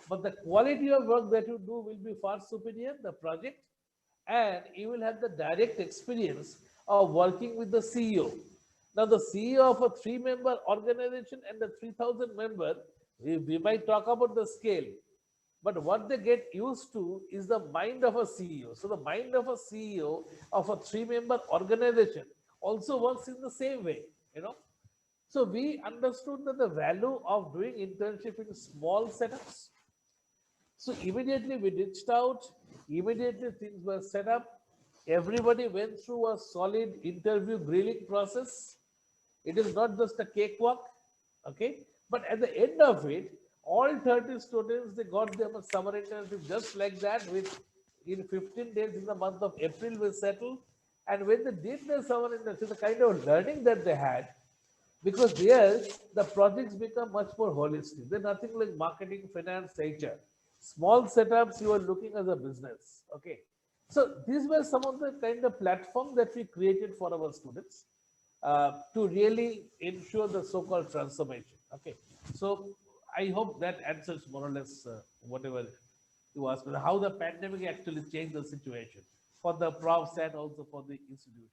but the quality of work that you do will be far superior, the project, and you will have the direct experience of working with the CEO. Now, the CEO of a 3-member organization and the 3,000 member, we might talk about the scale, but what they get used to is the mind of a CEO. So the mind of a CEO of a 3-member organization also works in the same way, you know. So we understood that the value of doing internship in small setups. So immediately we reached out, immediately things were set up. Everybody went through a solid interview grilling process. It is not just a cakewalk, okay? But at the end of it, all 30 students, they got them a summer internship just like that. With in 15 days in the month of April, we settled. And when they did the summer internship, the kind of learning that they had, because there the projects become much more holistic. They're nothing like marketing, finance, HR. Small setups, you are looking as a business. Okay. So these were some of the kind of platform that we created for our students to really ensure the so-called transformation. Okay. So I hope that answers more or less whatever you asked, how the pandemic actually changed the situation for the profs and also for the institutions.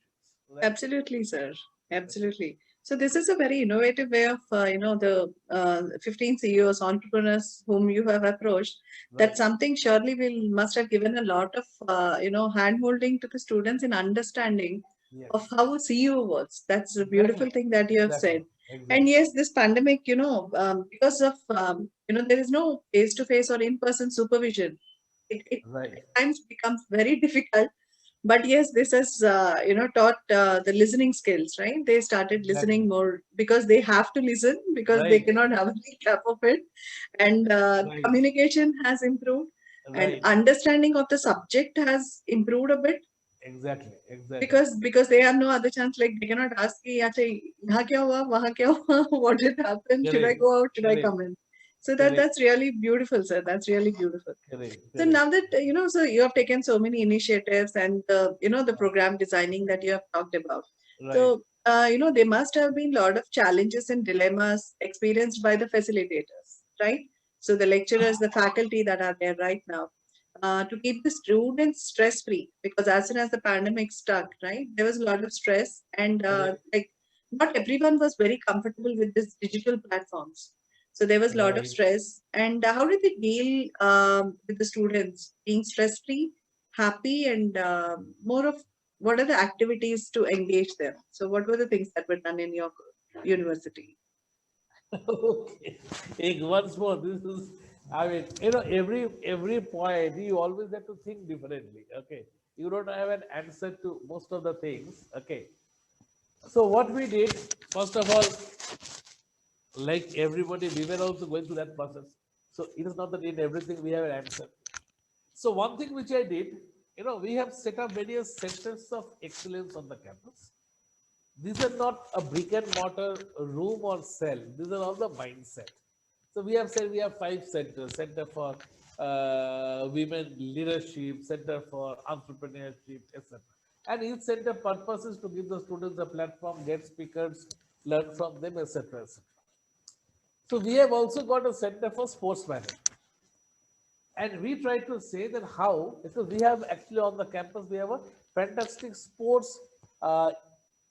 So that, Absolutely, sir. Absolutely. So this is a very innovative way of, the 15 CEOs, entrepreneurs whom you have approached. right. That's something surely will must have given a lot of, hand holding to the students in understanding Yes. of how a CEO works. That's a Exactly. beautiful thing that you have Exactly. said. And Exactly. yes, this pandemic, because of, there is no face-to-face or in-person supervision. It Right. at times becomes very difficult, but yes, this has taught the listening skills, right? They started Exactly. listening more because they have to listen because they Right. cannot have a recap of it, and Right. communication has improved, and Right. understanding of the subject has improved a bit Exactly. Exactly. because they have no other chance. Like they cannot ask कि अच्छा यहाँ क्या हुआ वहाँ क्या हुआ what did happen, should I Correct. go out, should I Correct. come in. So Correct. that's really beautiful, sir. That's really beautiful. Correct. So Correct. now that so you have taken so many initiatives and the program designing that you have talked about. So Right. there must have been a lot of challenges and dilemmas experienced by the facilitators, right? So the lecturers, the faculty that are there right now, to keep the students stress free, because as soon as the pandemic stuck, right, there was a lot of stress, and Correct. like not everyone was very comfortable with this digital platforms. So there was a lot of Right. stress. And how did they deal with the students being stress free, happy, and more of what are the activities to engage them? So what were the things that were done in your university? Okay. Once more, this is, I mean, every point you always have to think differently. Okay. You don't have an answer to most of the things. Okay. So what we did, first of all, like everybody, we were also going through that process. So it is not that in everything we have an answer. So one thing which I did, we have set up various centers of excellence on the campus. These are not a brick and mortar room or cell. These are all the mindset. So we have said we have 5 centers: Center for Women Leadership, Center for Entrepreneurship, etc. And each center purpose is to give the students a platform, get speakers, learn from them, etc. etc. So we have also got a center for sports management. And we try to say that how, because we have actually on the campus, we have a fantastic sports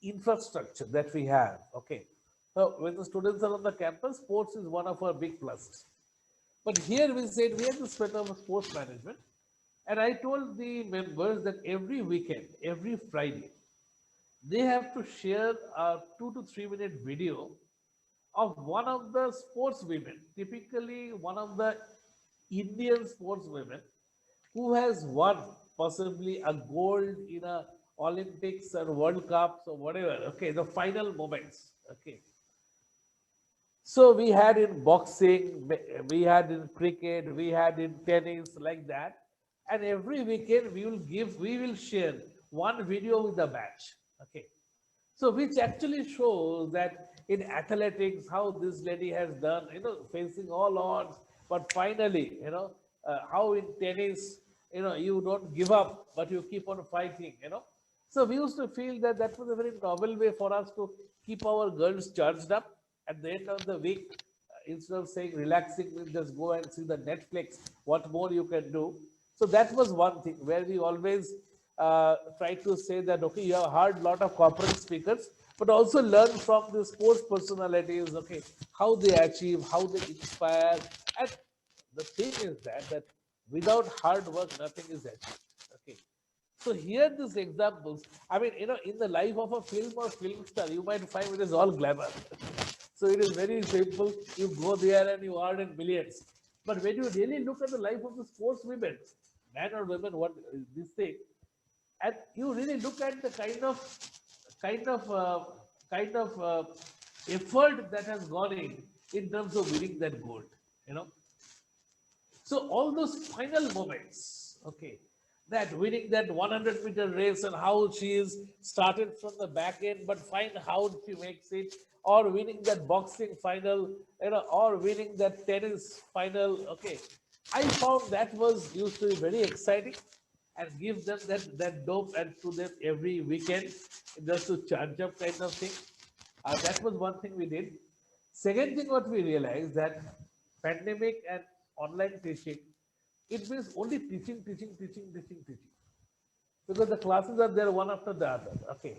infrastructure that we have. Okay. So when the students are on the campus, sports is one of our big pluses. But here we said we have to spend on sports management. And I told the members that every weekend, every Friday, they have to share a 2 to 3 minute video of one of the sports women, typically one of the Indian sports women who has won possibly a gold in a Olympics or World Cups or whatever. Okay, the final moments. Okay, so we had in boxing, we had in cricket, we had in tennis, like that. And every weekend we will share one video with the match. Okay. So which actually shows that in athletics, how this lady has done, facing all odds, but finally, how in tennis, you don't give up, but you keep on fighting. So we used to feel that that was a very novel way for us to keep our girls charged up at the end of the week. Instead of saying relaxing, we'll just go and see the Netflix, what more you can do. So that was one thing where we always try to say that, okay, you have heard a lot of corporate speakers, but also learn from the sports personalities, okay, how they achieve, how they inspire. And the thing is that without hard work, nothing is achieved. Okay. So here these examples, I mean, in the life of a film or film star, you might find it is all glamour. So it is very simple. You go there and you earn in millions. But when you really look at the life of the sports women, man or women, what this thing, and you really look at the kind of uh, kind of effort that has gone in terms of winning that gold. You know, so all those final moments, okay, that winning that 100-meter race and how she is started from the back end, but find how she makes it, or winning that boxing final, or winning that tennis final, okay. I found that was used to be very exciting and give them that dope and to them every weekend just to charge up kind of thing. That was one thing we did. Second thing, what we realized that pandemic and online teaching, it means only teaching, teaching, teaching, teaching, teaching, because the classes are there one after the other. Okay,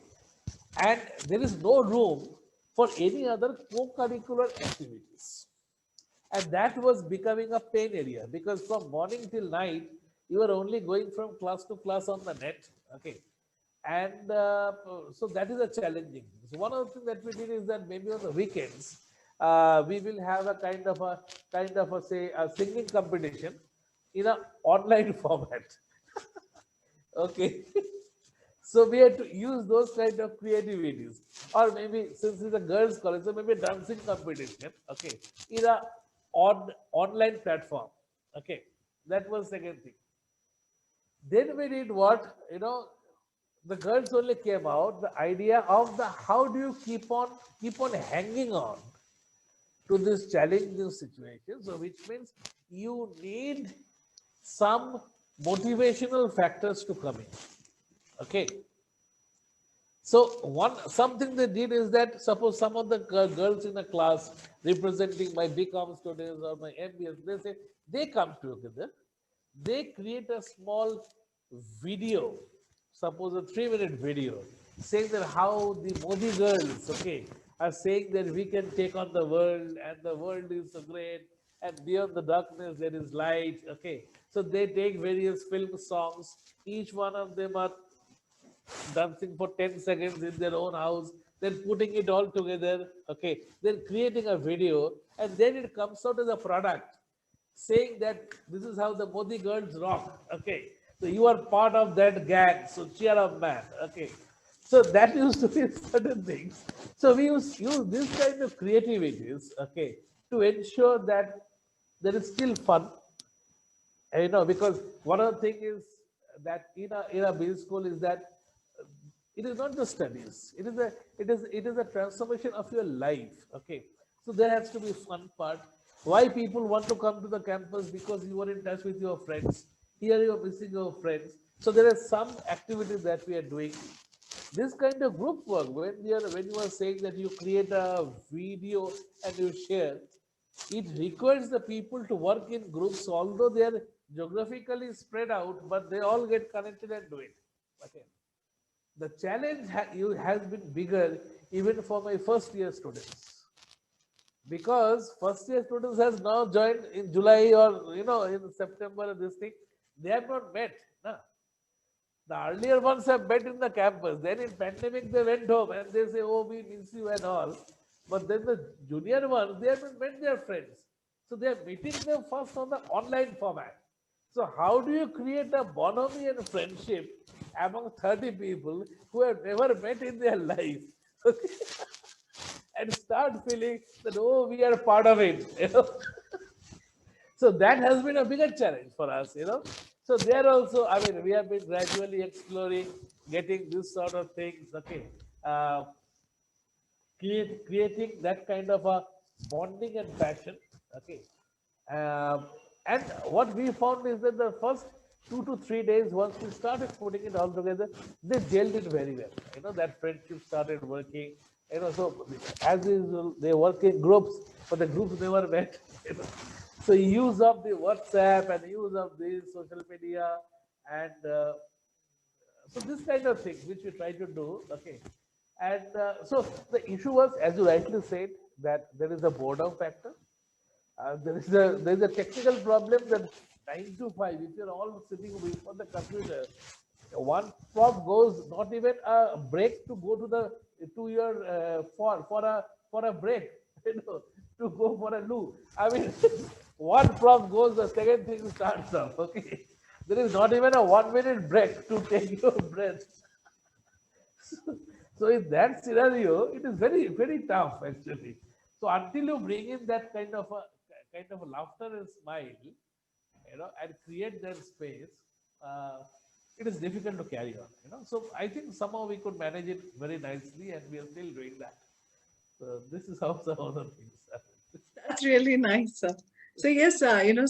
and there is no room for any other co-curricular activities, and that was becoming a pain area because from morning till night you are only going from class to class on the net. Okay, and so that is a challenging. So one of the things that we did is that maybe on the weekends we will have a kind of a say a singing competition in a online format. Okay. So we had to use those kind of creativities, or maybe since it's a girls' college, so maybe dancing competition. Okay, in a online platform. Okay, that was second thing. Then we did what, the girls only came out the idea of the how do you keep on hanging on to this challenging situation. So which means you need some motivational factors to come in. Okay. So one something they did is that suppose some of the girls in a class representing my BCom students or my MBS, they say they come together, they create a small video, suppose a 3 minute video, saying that how the Modi girls, okay, are saying that we can take on the world and the world is so great and beyond the darkness there is light. Okay, so they take various film songs, each one of them are dancing for 10 seconds in their own house, then putting it all together, okay, then creating a video, and then it comes out as a product saying that this is how the Modi girls rock, okay. So you are part of that gang, so cheer up, man, okay. So that used to be certain things. So we use this kind of creativities, okay, to ensure that there is still fun. And, because one of the things is that in a B school is that it is not just studies. It is a transformation of your life. Okay, so there has to be fun part. Why people want to come to the campus? Because you are in touch with your friends. Here you are missing your friends. So there are some activities that we are doing. This kind of group work, when you are saying that you create a video and you share, it requires the people to work in groups, although they are geographically spread out, but they all get connected and do it. Okay. The challenge has been bigger even for my first year students, because first year students has now joined in July or in September, this thing. they have not met. No. The earlier ones have met in the campus. Then in pandemic, they went home and they say, oh, we miss you and all. But then the junior ones, they haven't met their friends. So they are meeting them first on the online format. So how do you create a bonhomie and friendship among 30 people who have never met in their life? Okay? And start feeling that, oh, we are part of it. So that has been a bigger challenge for us. So there also, I mean, we have been gradually exploring, getting this sort of things, okay, uh, creating that kind of a bonding and passion, okay. Um, and what we found is that the first 2 to 3 days, once we started putting it all together, they gelled it very well. That friendship started working. So as usual, they work in groups, but the groups never met. You know. So use of the WhatsApp and use of the social media and so this kind of thing which we try to do, okay. And so the issue was, as you rightly said, that there is a boredom factor. There is a technical problem that 9 to 5, if you're all sitting before the computer, one prof goes not even a break to go to the to your for a break, to go for a loo. I mean, one prof goes, the second thing starts up. Okay, there is not even a 1 minute break to take your breath. So in that scenario, it is very, very tough actually. So until you bring in that kind of a laughter and smile, and create that space, uh, it is difficult to carry on. So I think somehow we could manage it very nicely, and we are still doing that. So this is how some of the things are. That's really nice, sir. So yes,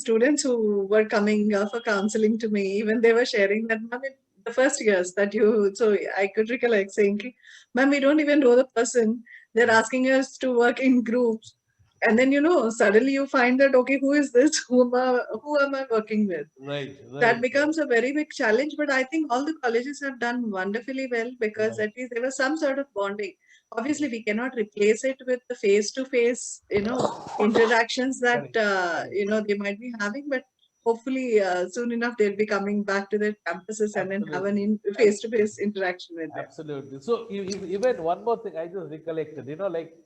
students who were coming for counseling to me, even they were sharing that, ma'am, in the first years that you, so I could recollect saying, ma'am, we don't even know the person. They're asking us to work in groups. And then, suddenly you find that, okay, who is this? Who am I working with? Right, That right, becomes a very big challenge. But I think all the colleges have done wonderfully well because right. at least there was some sort of bonding. Obviously, we cannot replace it with the face-to-face, interactions that Correct, correct. they might be having. But hopefully, soon enough, they'll be coming back to their campuses and then have an Absolutely. face-to-face interaction with them. Absolutely. So even one more thing I just recollected, like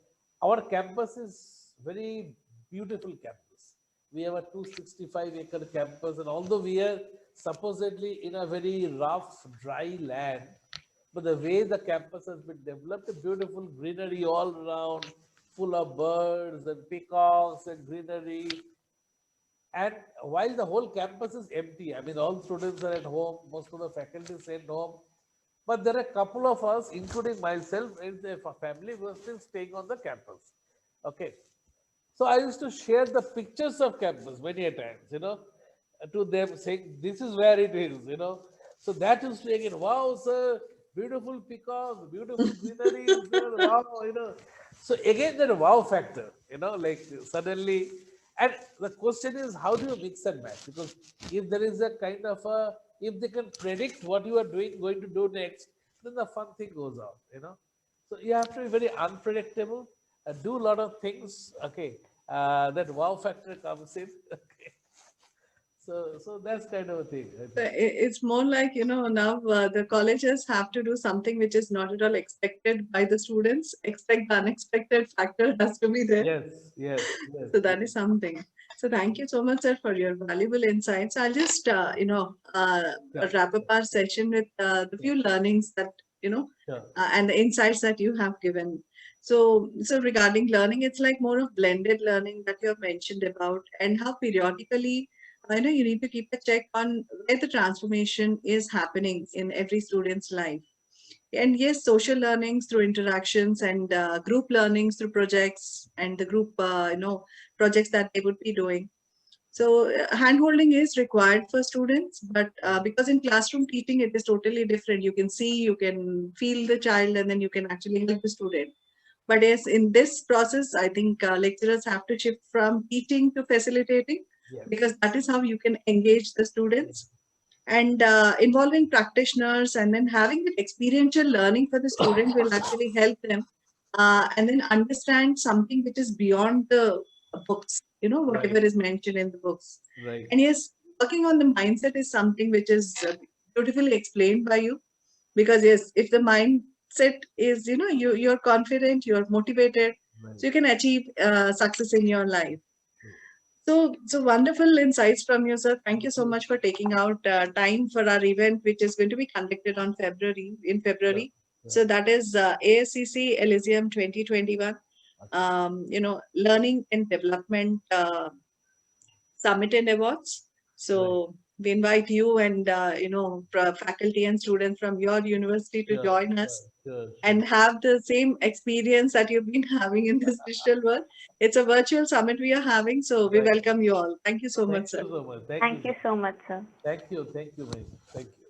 our campus is very beautiful campus. We have a 265-acre campus, and although we are supposedly in a very rough, dry land, but the way the campus has been developed, a beautiful greenery all around, full of birds and peacocks and greenery. And while the whole campus is empty, I mean, all students are at home, most of the faculty is at home, but there are a couple of us, including myself and the family, who are still staying on the campus. Okay. So I used to share the pictures of campus many a times, to them saying, this is where it is. So that used to again, wow, sir, beautiful peacocks, beautiful greenery, sir, wow. So again, that wow factor, like suddenly, and the question is, how do you mix and match? Because if there is a kind of if they can predict what you are going to do next, then the fun thing goes on. So you have to be very unpredictable, do a lot of things. Okay, that wow factor comes in. Okay, so that's kind of a thing. I think. It's more like, now the colleges have to do something which is not at all expected by the students. Expect the unexpected factor has to be there. Yes, yes, yes. So that is something. So thank you so much, sir, for your valuable insights. I'll just, Sure, wrap up our session with the few learnings that, sure. and the insights that you have given. So regarding learning, it's like more of blended learning that you have mentioned about, and how periodically, I know you need to keep a check on where the transformation is happening in every student's life. And yes, social learnings through interactions, and group learnings through projects, and the group projects that they would be doing. So handholding is required for students, but because in classroom teaching it is totally different. You can see, you can feel the child, and then you can actually help the student. But yes, in this process, I think lecturers have to shift from teaching to facilitating, Yes. because that is how you can engage the students. And involving practitioners, and then having that experiential learning for the student will actually help them, and then understand something which is beyond the books, whatever Right, is mentioned in the books. right. And yes, working on the mindset is something which is beautifully explained by you. Because yes, if the mindset is, you're confident, you're motivated, Right. so you can achieve success in your life. So wonderful insights from you, sir. Thank you so much for taking out time for our event, which is going to be conducted on February. Yeah. So that is ASCC Elysium 2021. Learning and Development Summit and Awards. So we invite you and faculty and students from your university to join us and have the same experience that you've been having in this digital world. It's a virtual summit we are having, so we welcome you all. Thank you so much, sir. Thank you so much. Thank you so much, sir. Thank you, Mahima. Thank you.